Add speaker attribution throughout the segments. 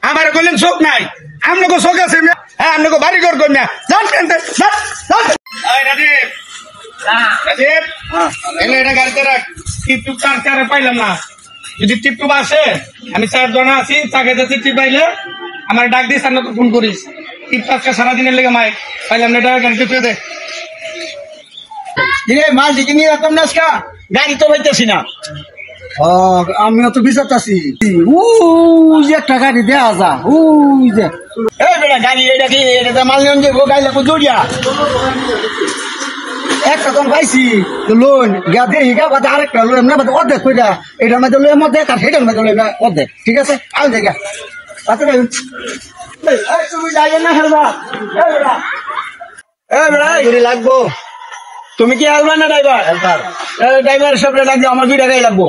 Speaker 1: আমার কইলেন চোখ নাই আপনাকে চোখ আছে হ্যাঁ আপনাকে বাড়ি ঘর কর না এটা গাড়িতে রাখ টিপটুপ চার পাইলাম না যদি টিপটুপ আসে আমি 4 জন আছি তাকে টিপ পাইলে আমার ডাক দিস আর ফোন করিস টিপ টাপটা সারাদিনের লেগে মাইক পাইলাম না এটা গাড়িতে ফেলে দে
Speaker 2: মাল দিকে নিয়ে রাখতাম না গাড়ি তো পাইতেছি না
Speaker 3: আমিও তো বিচারতাছি একটা গাড়ি দেয়া যা
Speaker 2: এই বেটা গাড়ি এটা কি এটা মাল নিয়ে যাবো গাড়ি লাগবো জড়িয়া
Speaker 3: একটা তো পাইছি লোন গা দেখি গা বাদে আরেকটা লোন না বাদে অর্ধেক কইরা এটার মধ্যে লোন মধ্যে আর সেটার মধ্যে লোন অর্ধেক ঠিক আছে আমি দেখা
Speaker 2: তুমি যাই না হেলবা
Speaker 3: লাগবো
Speaker 2: তুমি কি হেলবা না ড্রাইভার ড্রাইভার সব লাগবে আমার 2 টাকাই লাগবো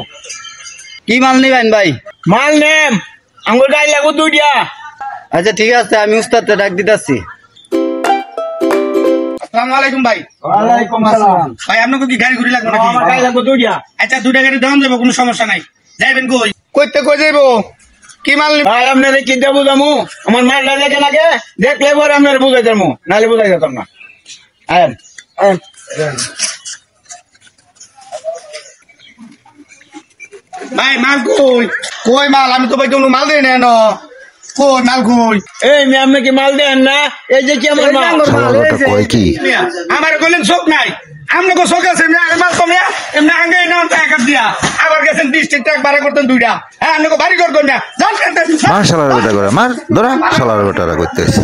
Speaker 3: কি মাল নিবেন ভাই
Speaker 2: মাল নেম আমার গাড়ি লাগবো 2টা
Speaker 3: আচ্ছা ঠিক আছে আমি উস্তাদকে ডাক দিতেছি
Speaker 1: আসসালামু আলাইকুম ভাই
Speaker 3: ওয়ালাইকুম আসসালাম
Speaker 1: ভাই আপনাকে কি গাড়ি ঘুরি লাগবে নাকি
Speaker 2: আমার গাড়ি লাগবো 2টা
Speaker 1: আচ্ছা 2টা গাড়ি দেওয়া যাবে কোনো সমস্যা নাই যাইবেন কই কইতে কই যাইবো কি মাল নিবেন
Speaker 2: ভাই আপনারে কি দেবো জামু আমার মালটা দেখে নাকি দেখলে পরে আপনার বুঝাই দেবো নাহলে বুঝাই যেতাম না আয়েন
Speaker 1: ভাই মাল কই কই মাল আমি তো ভাই কোনো মাল দেই না কই মাল কই
Speaker 2: এই মেয়ে আপনি কি মাল দেন না এই যে কি আমার মাল
Speaker 1: আমার কইলেন চোখ নাই আপনাকে চোখ আছে মাল কমিয়া এমনি আগে না টাকা দিয়া আবার গেছেন ডিস্ট্রিক্ট টাকা বাড়া করতেন 2টা হ্যাঁ আপনাকে বাড়ি ঘর কর না
Speaker 4: মার শালার বেটা করে মার ধরা শালার বেটারা করতেছে